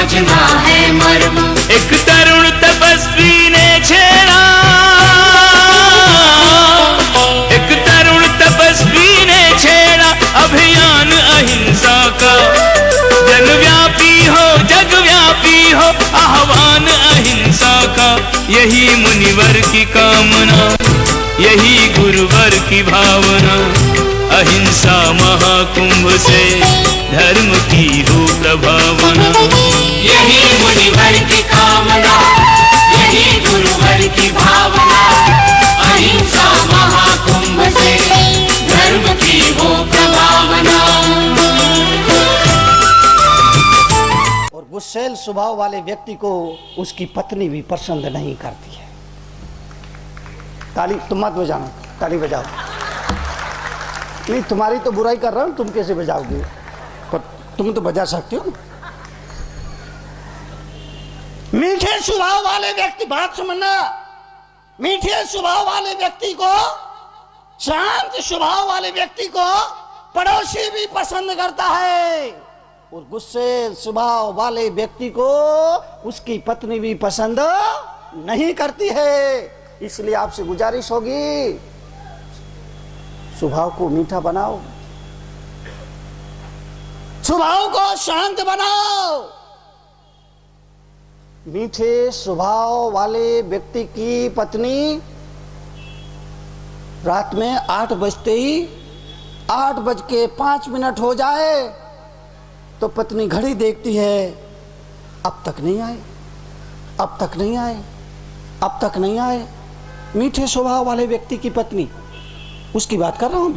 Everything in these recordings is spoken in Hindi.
समझना है मर्म। एक तरुण तपस्वी ने छेड़ा, एक तरुण तपस्वी ने छेड़ा अभियान अहिंसा का। जनव्यापी हो जगव्यापी हो आह्वान अहिंसा का। यही मुनिवर की कामना, यही गुरुवर की भावना। अहिंसा महाकुंभ से धर्म की हो प्रभावना। यही मुनिवर की कामना, यही गुरुवर की भावना। अहिंसा महाकुंभ से धर्म की हो प्रभावना। और गुस्सैल स्वभाव वाले व्यक्ति को उसकी पत्नी भी पसंद नहीं करती है। ताली तुम मत बजाना, ताली बजाओ। नहीं, तुम्हारी तो बुराई कर रहा हूं, तुम कैसे बजाओगे? पर तुम तो बजा सकते हो। मीठे स्वभाव वाले व्यक्ति, बात समझना, मीठे स्वभाव वाले व्यक्ति को, शांत स्वभाव वाले व्यक्ति को पड़ोसी भी पसंद करता है। और गुस्से स्वभाव वाले व्यक्ति को उसकी पत्नी भी पसंद नहीं करती है। इसलिए आपसे गुजारिश होगी, स्वभाव को मीठा बनाओ, स्वभाव को शांत बनाओ। मीठे स्वभाव वाले व्यक्ति की पत्नी रात में 8 बजते ही, 8:05 हो जाए तो पत्नी घड़ी देखती है, अब तक नहीं आए, अब तक नहीं आए, अब तक नहीं आए। मीठे स्वभाव वाले व्यक्ति की पत्नी, उसकी बात कर रहा हूं।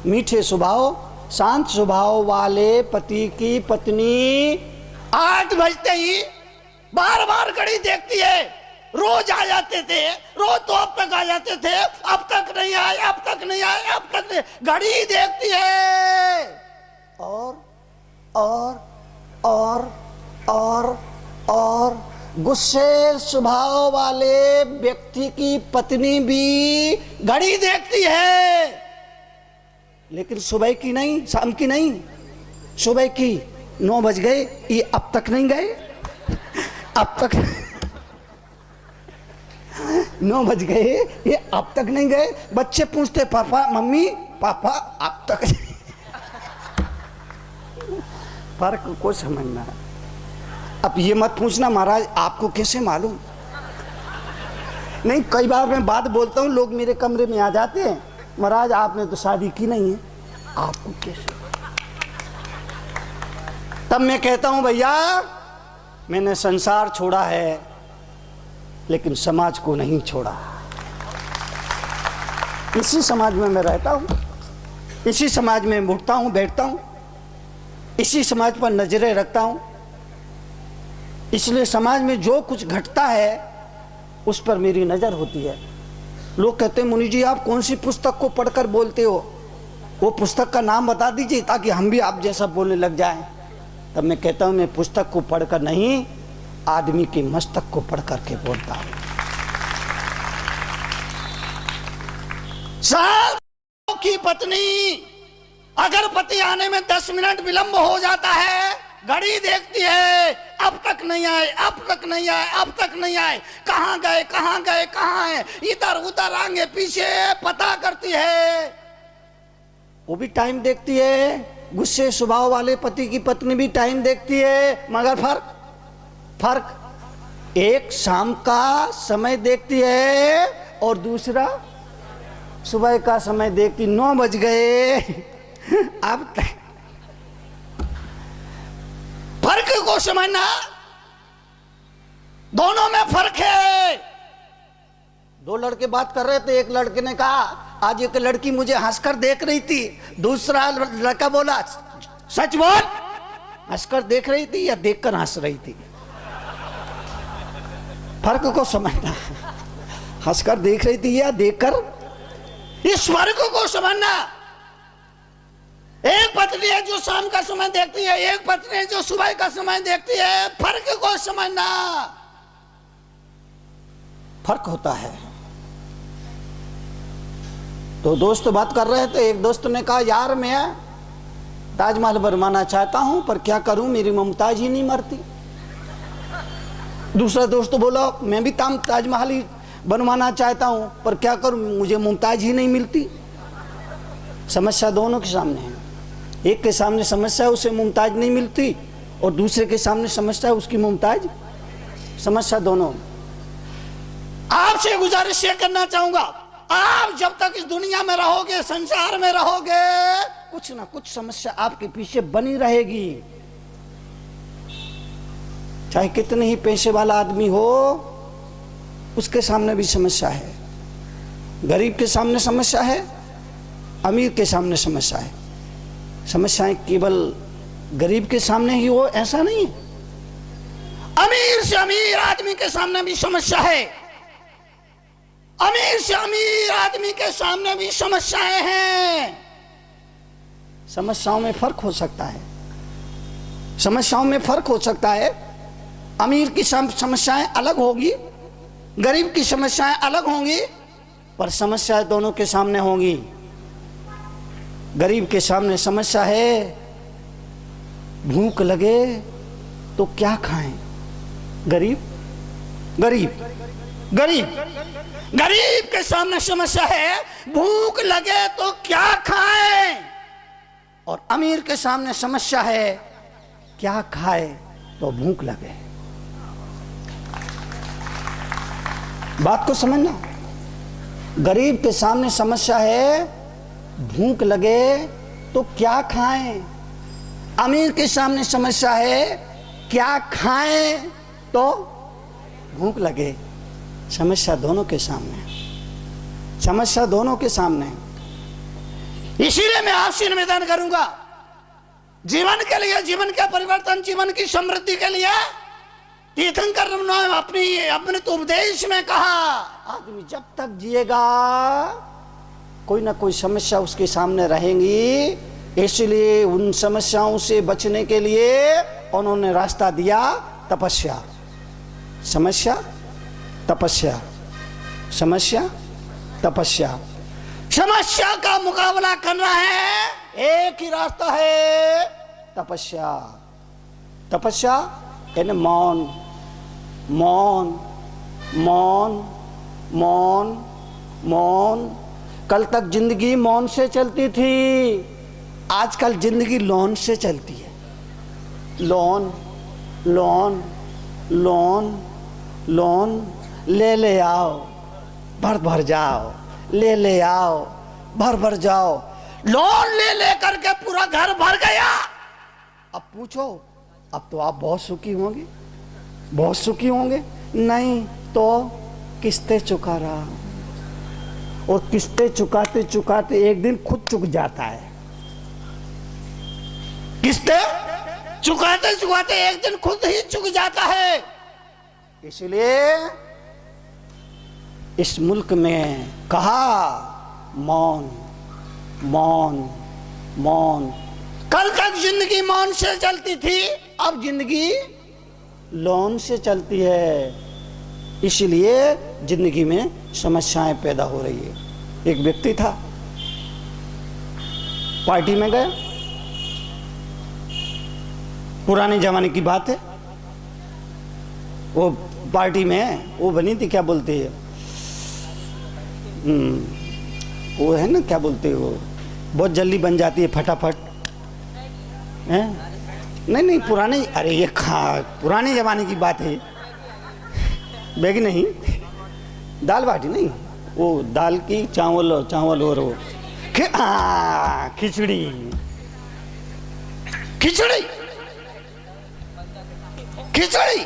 मीठे स्वभाव, शांत स्वभाव वाले पति की पत्नी 8 बजते ही बार बार घड़ी देखती है। रोज आ जाते थे, रोज तो अब तक आ जाते थे, अब तक नहीं आए, अब तक नहीं आए, अब तक नहीं, घड़ी देखती है। और गुस्से स्वभाव वाले व्यक्ति की पत्नी भी घड़ी देखती है, लेकिन सुबह की नहीं, शाम की नहीं, सुबह की। 9 बज गए, ये अब तक नहीं गए, अब तक 9 बज गए, ये अब तक नहीं गए। बच्चे पूछते, पापा मम्मी पापा अब तक। फर्क को समझना है। अब ये मत पूछना महाराज आपको कैसे मालूम। नहीं, कई बार मैं बात बोलता हूँ, लोग मेरे कमरे में आ जाते हैं, महाराज आपने तो शादी की नहीं है, आपको कैसे? तब मैं कहता हूँ भैया मैंने संसार छोड़ा है लेकिन समाज को नहीं छोड़ा। इसी समाज में मैं रहता हूँ, इसी समाज में उठता हूँ, बैठता हूँ, इसी समाज पर नजरें रखता हूँ। इसलिए समाज में जो कुछ घटता है उस पर मेरी नजर होती है। लोग कहते हैं मुनि जी आप कौन सी पुस्तक को पढ़कर बोलते हो, वो पुस्तक का नाम बता दीजिए ताकि हम भी आप जैसा बोलने लग जाएं। तब मैं कहता हूं मैं पुस्तक को पढ़कर नहीं, आदमी के मस्तक को पढ़ करके बोलता हूं। साल की पत्नी अगर पति आने में 10 मिनट विलंब हो जाता है, घड़ी देखती है, अब तक नहीं आए, अब तक नहीं आए, अब तक नहीं आए, कहां गए, कहां गए, कहां है, इधर उधर आगे पीछे पता करती है। वो भी टाइम देखती है। गुस्से स्वभाव वाले पति की पत्नी भी टाइम देखती है, मगर फर्क एक शाम का समय देखती है और दूसरा सुबह का समय देखती। 9 बज गए, अब तक। फर्क को समझना, दोनों में फर्क है। 2 लड़के बात कर रहे थे, एक लड़के ने कहा आज एक लड़की मुझे हंसकर देख रही थी, दूसरा लड़का बोला सच बोल, हंसकर देख रही थी या देखकर हंस रही थी? फर्क को समझना, हंसकर देख रही थी या देखकर, इस फर्क को समझना। एक पत्नी है जो शाम का समय देखती है, एक पत्नी है जो सुबह का समय देखती है। फर्क को समझना, फर्क होता है। तो दोस्त बात कर रहे थे, एक दोस्त ने कहा यार मैं ताजमहल बनवाना चाहता हूं पर क्या करूं, मेरी मुमताज ही नहीं मरती। दूसरा दोस्त तो बोला मैं भी ताजमहल ही बनवाना चाहता हूं, पर क्या करूं, मुझे मुमताज ही नहीं मिलती। समस्या दोनों के सामने है। एक के सामने समस्या है, उसे मुमताज नहीं मिलती, और दूसरे के सामने समस्या है, उसकी मुमताज। समस्या दोनों। आपसे गुजारिश ये करना चाहूंगा, आप जब तक इस दुनिया में रहोगे, संसार में रहोगे, कुछ ना कुछ समस्या आपके पीछे बनी रहेगी। चाहे कितने ही पैसे वाला आदमी हो, उसके सामने भी समस्या है। गरीब के सामने समस्या है, अमीर के सामने समस्या है। समस्याएं केवल गरीब के सामने ही हो ऐसा नहीं है, अमीर से अमीर आदमी के सामने भी समस्या है। अमीर से अमीर आदमी के सामने भी समस्याएं हैं। समस्याओं में फर्क हो सकता है, समस्याओं में फर्क हो सकता है। अमीर की समस्याएं अलग होगी, गरीब की समस्याएं अलग होंगी, पर समस्याएं दोनों के सामने होंगी। गरीब के सामने समस्या है, भूख लगे तो क्या खाएं। गरीब गरीब गरीब गरीब के सामने समस्या है, भूख लगे तो क्या खाएं, और अमीर के सामने समस्या है, क्या खाए तो भूख लगे। बात को समझना। गरीब के सामने समस्या है, भूख लगे तो क्या खाएं। अमीर के सामने समस्या है, क्या खाएं तो भूख लगे। समस्या दोनों के सामने, समस्या दोनों के सामने। इसीलिए मैं आपसे निवेदन करूंगा, जीवन के लिए, जीवन के परिवर्तन, जीवन की समृद्धि के लिए तीर्थंकर ने अपने तो उपदेश में कहा, आदमी जब तक जिएगा कोई ना कोई समस्या उसके सामने रहेंगी। इसलिए उन समस्याओं से बचने के लिए उन्होंने रास्ता दिया, तपस्या। समस्या तपस्या, समस्या तपस्या। समस्या का मुकाबला करना है, एक ही रास्ता है, तपस्या। तपस्या यानी मौन, मौन, मौन, मौन, मौन। कल तक जिंदगी मौन से चलती थी, आजकल जिंदगी लोन से चलती है। Loan, loan, loan, loan. ले ले आओ, भर भर जाओ, ले ले आओ, भर भर जाओ। लोन ले ले करके पूरा घर भर गया। अब पूछो, अब तो आप बहुत सुखी होंगे, बहुत सुखी होंगे। नहीं तो किस्तें चुका रहा, और किस्तें चुकाते चुकाते एक दिन खुद चुक जाता है। किस्तें चुकाते चुकाते एक दिन खुद ही चुक जाता है। इसलिए इस मुल्क में कहा, मौन, मौन, मौन। कल तक जिंदगी मौन से चलती थी, अब जिंदगी लोन से चलती है। इसलिए जिंदगी में समस्याएं पैदा हो रही है। एक व्यक्ति था, पार्टी में गया, पुराने जमाने की बात है, वो पार्टी में वो बनी थी, क्या बोलते हैं, वो है ना, क्या बोलते हैं, वो बहुत जल्दी बन जाती है, फटाफट है। नहीं नहीं, पुराने, अरे ये पुराने जमाने की बात है, बैग नहीं, दाल बाटी नहीं, वो दाल की चावल, चावल और वो खिचड़ी, खिचड़ी, खिचड़ी,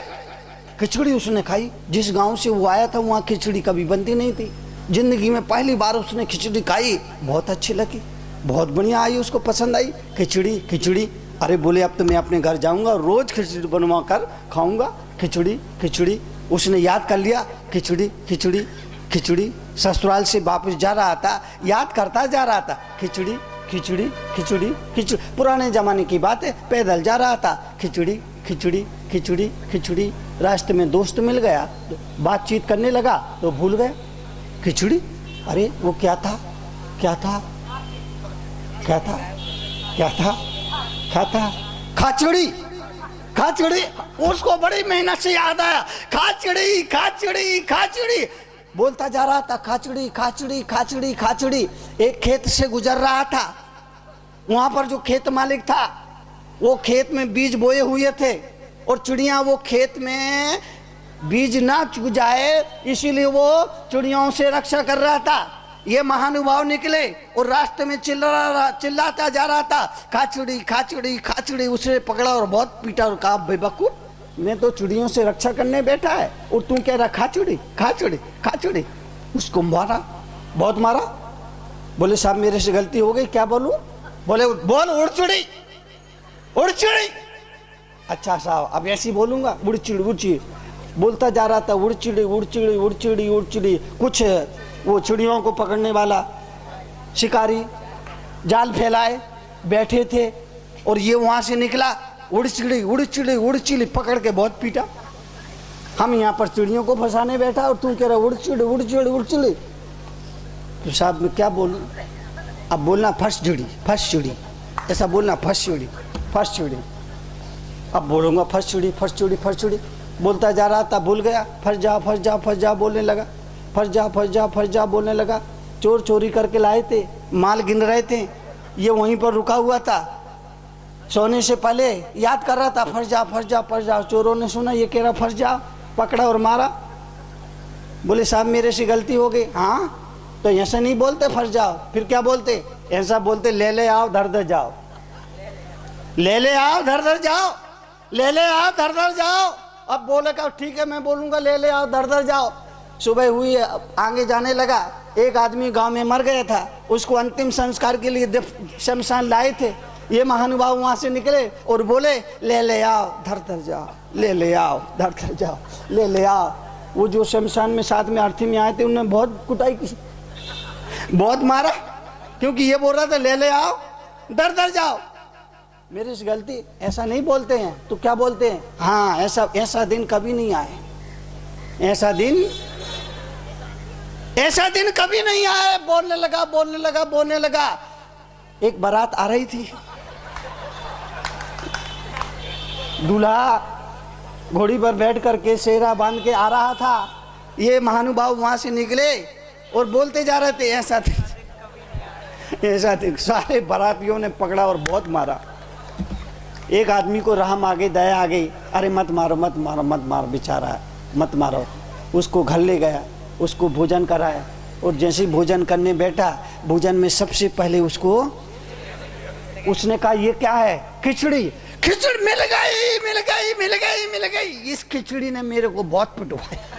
खिचड़ी उसने खाई। जिस गांव से वो आया था वहाँ खिचड़ी कभी बनती नहीं थी। जिंदगी में पहली बार उसने खिचड़ी खाई, बहुत अच्छी लगी, बहुत बढ़िया आई, उसको पसंद आई। खिचड़ी, खिचड़ी। अरे बोले अब तो मैं अपने घर जाऊंगा, रोज खिचड़ी बनवा कर खाऊंगा। खिचड़ी, खिचड़ी। उसने याद कर लिया, खिचड़ी, खिचड़ी, खिचड़ी। ससुराल से वापस जा रहा था, याद करता जा रहा था, खिचड़ी, खिचड़ी, खिचड़ी, खिचड़ी। पुराने जमाने की बात है, पैदल जा रहा था, खिचड़ी, खिचड़ी, खिचड़ी, खिचड़ी। रास्ते में दोस्त मिल गया, बातचीत करने लगा तो भूल गया खिचड़ी। अरे वो क्या था, क्या था, क्या था, क्या था, क्या था, खिचड़ी, खाचड़ी। उसको बड़ी मेहनत से याद आया, खाचड़ी खाचड़ी खाचड़ी बोलता जा रहा था, खाचड़ी खाचड़ी खाचड़ी खाचड़ी। एक खेत से गुजर रहा था, वहां पर जो खेत मालिक था वो खेत में बीज बोए हुए थे और चिड़िया वो खेत में बीज ना चुग जाए इसीलिए वो चिड़ियों से रक्षा कर रहा था। ये महानुभाव निकले और रास्ते में चिल्लाता जा रहा था, खाचड़ी खाचड़ी खाचड़ी। उसे पकड़ा और बहुत पीटा और कहा, बेवकूफ, मैं तो चिड़ियों से रक्षा करने बैठा है और तू कह रहा खाचड़ी खाचड़ी खाचड़ी। उसको मारा, बहुत मारा। बोले साहब मेरे से गलती हो गई, क्या बोलूं? बोले बोल उड़चिड़ी उड़चिड़ी। अच्छा साहब अब ऐसी बोलूंगा, उड़चिड़ी उड़चिड़ी। बोलता जा रहा था, उड़चिड़ी उड़चिड़ी उड़चिड़ी उड़चिड़ी। कुछ वो चिड़ियों को पकड़ने वाला शिकारी जाल फैलाए बैठे थे और ये वहां से निकला, उड़चिड़ी उड़चिड़ी उड़चिड़ी पकड़ के बहुत पीटा। हम यहाँ पर चिड़ियों को फंसाने बैठा और तू कह रहा उड़चिड़ी उड़चिड़ी उड़चिड़ी। तो साहब मैं क्या बोलूं? अब बोलना फंस चिड़ी, ऐसा बोलना फंस चिड़ी। अब बोलूंगा फंस चिड़ी। बोलता जा रहा था, भूल गया, फंस जा बोलने लगा, फंस जा बोलने लगा। चोर चोरी करके लाए थे, माल गिन रहे थे, ये वहीं पर रुका हुआ था, सोने से पहले याद कर रहा था, फंस जा। चोरों ने सुना ये कह रहा फंस जा, पकड़ा और मारा। बोले साहब मेरे से गलती हो गई। हाँ तो ऐसा नहीं बोलते फंस जाओ, फिर क्या बोलते? ऐसा बोलते ले आओ धर जाओ, ले आओ धर जाओ, ले आओ धर जाओ। अब बोलेगा ठीक है मैं बोलूंगा ले आओ धर जाओ। सुबह हुई, आगे जाने लगा। एक आदमी गांव में मर गया था, उसको अंतिम संस्कार के लिए शमशान लाए थे। ये महानुभाव वहां से निकले और बोले ले आओ धर जाओ, ले आओ धर जाओ, ले आओ। वो जो शमशान में साथ में अर्थी में आए थे उन्होंने बहुत कुटाई की, बहुत मारा, क्योंकि ये बोल रहा था ले आओ धर जाओ। मेरी से गलती, ऐसा नहीं बोलते हैं। तो क्या बोलते हैं? हाँ ऐसा दिन कभी नहीं आए, ऐसा दिन कभी नहीं आए। बोलने लगा। एक बारात आ रही थी, दूल्हा घोड़ी पर बैठ करके सेहरा बांध के आ रहा था। ये महानुभाव वहां से निकले और बोलते जा रहे थे ऐसा दिन। सारे बारातियों ने पकड़ा और बहुत मारा। एक आदमी को रहम आ गई, दया आ गई, अरे मत मारो बेचारा, मत मारो। उसको घर ले गया, उसको भोजन कराया और जैसे ही भोजन करने बैठा, भोजन में सबसे पहले उसने कहा ये क्या है? खिचड़ी मिल गई। इस खिचड़ी ने मेरे को बहुत पिटवाया।